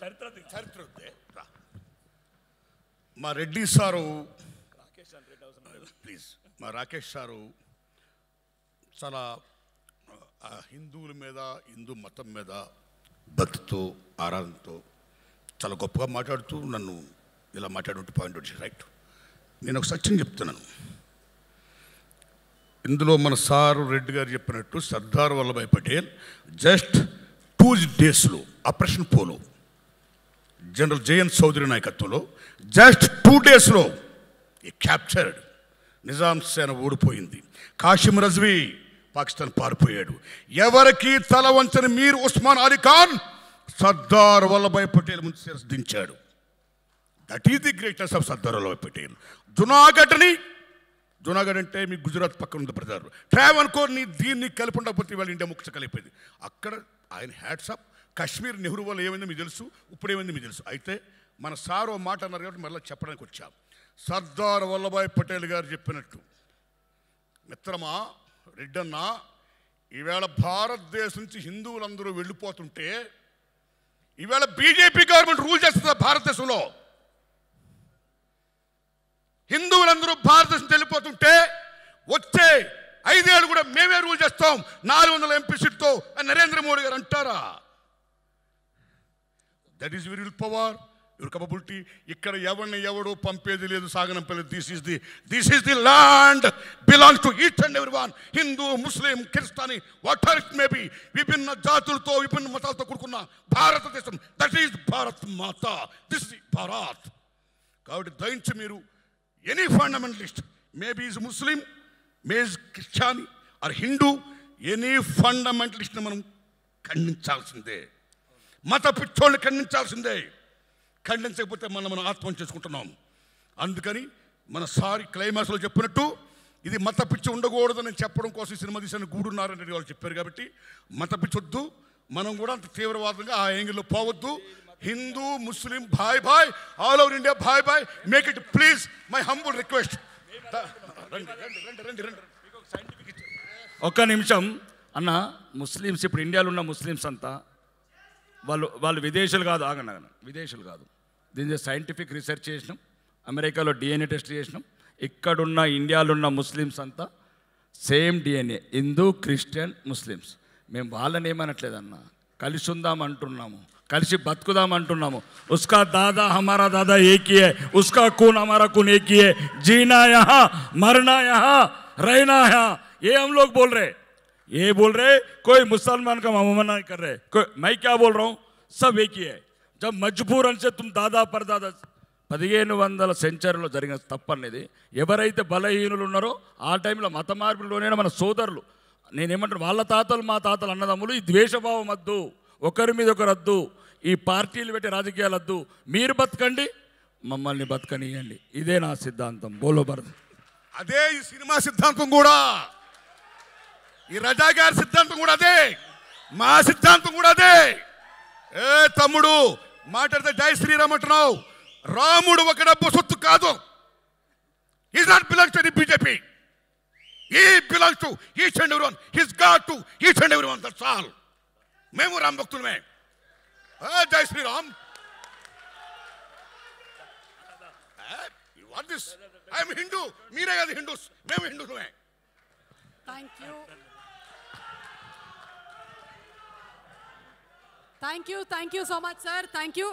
చరిత్ర మా Reddy sir please మా రాకేష్ సారు చాలా హిందువుల మీద హిందూ మతం మీద భక్తితో ఆరాధనతో చాలా గొప్పగా మాట్లాడుతూ నన్ను ఇలా మాట్లాడుతూ పాయింట్ వచ్చి రైట్. నేను ఒక సత్యం చెప్తున్నాను. ఇందులో మన సారు రెడ్డి గారు చెప్పినట్టు సర్దార్ వల్లభాయ్ పటేల్ జస్ట్ 2 డేస్లో operation polo general J N Chaudhuri నాయకత్వంలో జస్ట్ 2 డేస్లో ఈ క్యాప్చర్డ్. నిజాం సేన ఓడిపోయింది. కాసిం రజ్వీ పాకిస్తాన్ పారిపోయాడు. ఎవరికి తల వంచని మీర్ ఉస్మాన్ అలీ ఖాన్ సర్దార్ వల్లభాయ్ పటేల్ ముందు శిరస్సు దించాడు. That is the greatest of Sardar Vallabhbhai Patel. Junagadh అంటే మీ గుజరాత్ పక్కన ఉంది బ్రదర్. ట్రావెన్కోర్ని దీన్ని కలిపి ఉండకపోతే ఇవాళ ఇండియా ముఖ్య కలిపేది. అక్కడ ఆయన హ్యాట్స్ ఆఫ్. కాశ్మీర్ నెహ్రూ వల్ల ఏమైందో మీకు తెలుసు, ఇప్పుడు ఏమైంది మీకు తెలుసు. అయితే మన సార్ ఓ మాట అన్నారు కాబట్టి మళ్ళీ చెప్పడానికి వచ్చాం. సర్దార్ వల్లభాయ్ పటేల్ గారు చెప్పినట్టు, మిత్రమా రెడ్డన్న, ఈవేళ భారతదేశం నుంచి హిందువులందరూ వెళ్ళిపోతుంటే ఈవేళ బీజేపీ గవర్నమెంట్ రూల్ చేస్తుంది భారతదేశంలో. హిందువులందరూ భారతదేశం వెళ్ళిపోతుంటే వచ్చే 5 ఏళ్ళు కూడా మేమే రూల్ చేస్తాం 400 ఎంపీ సీట్తో నరేంద్ర మోడీ గారు అంటారా? That is will power, your capability. ఇక్కడ ఎవడు పంపేది లేదు, సాగనంపేది. This is the land belongs to each and every one. Hindu, Muslim, Christian, whatever it may be, విభిన్న జాతులతో విభిన్న మతాలతో కూడుకున్న భారతదేశం. That is Bharat Mata. This is Bharat. కాబట్టి దయించి మీరు any fundamentalist, maybe is Muslim, may is Christian or Hindu, any ఫండమెంటలిస్ట్ని మనం ఖండించాల్సిందే. మత పిచ్చోళ్ళని ఖండించాల్సిందే. ఖండించకపోతే మనం ఆత్మహత్య చేసుకుంటున్నాం. అందుకని మన సారి క్లైమాక్స్లో చెప్పినట్టు ఇది మత పిచ్చి ఉండకూడదని చెప్పడం కోసం సినిమా తీసిన గూడున్నారని వాళ్ళు చెప్పారు. కాబట్టి మత పిచ్చి వద్దు, మనం కూడా అంత తీవ్రవాదంగా ఆ యాంగిల్లో పోవద్దు. హిందూ, ముస్లిం, భాయ్ భాయ్, ఆల్ ఓవర్ ఇండియా భాయ్ భాయ్, make it please my humble request. ఒక్క నిమిషం అన్న. ముస్లిమ్స్ ఇప్పుడు ఇండియాలో ఉన్న ముస్లిమ్స్ అంతా వాళ్ళు విదేశాలు కాదు, ఆగండి, విదేశాలు కాదు. దీని సైంటిఫిక్ రీసెర్చ్ చేసినాం, అమెరికాలో DNA టెస్ట్ చేసినాం. ఇక్కడున్న ఇండియాలో ఉన్న ముస్లిమ్స్ అంతా same DNA, Hindu, Christian, Muslims. మేము వాళ్ళని ఏమనట్లేదన్న, కలిసి ఉందాం అంటున్నాము, కలిసి బతుకుదాం అంటున్నాము. ఉస్కా దాదా హమారా దాదా ఏక్ హీ హై, ఉస్కా खून हमारा खून एक ही है, जीना यहाँ मरना यहाँ रहना यहाँ. ये हम लोग बोल रहे, ये बोल रहे, कोई मुसलमान का मना नहीं कर रहे. कोई, मैं क्या बोल रहा हूँ, सब एक ही है. जब मजबूरन से तुम दादा परदादा 1500 సెంచరీలో జరిగిన తప్పనేది. ఎవరైతే బలహీనులు ఉన్నారో ఆ టైంలో మత మార్పులోనే మన సోదరులు, నేనేమంటాను, వాళ్ళ తాతలు మా తాతలు అన్నదమ్ములు. ఈ ద్వేషభావం వద్దు, ఒకరి మీద ఒకరు వద్దు, ఈ పార్టీలు పెట్టి రాజకీయాలు వద్దు. మీరు బతకండి, మమ్మల్ని బతకనియండి. ఇదే నా సిద్ధాంతం. బోలో భరత్. అదే ఈ సినిమా సిద్ధాంతం కూడా, ఈ రజా గారి సిద్ధాంతం కూడా అదే, మా సిద్ధాంతం కూడా అదే. ఏ తమ్ముడు మాట్లాడితే జై శ్రీరామ్ అంటున్నావు. రాముడు ఒక డబ్బు సొత్తు కాదు. Is not belongs to the BJP. He belongs to each and every one. He's god to each and every one. That's all. మేము రామ్ భక్తులమే. జై Shriram. What this? I'm Hindu, మీరే కాదు హిందూస్, మేము హిందూలమే. Thank you so much sir. Thank you.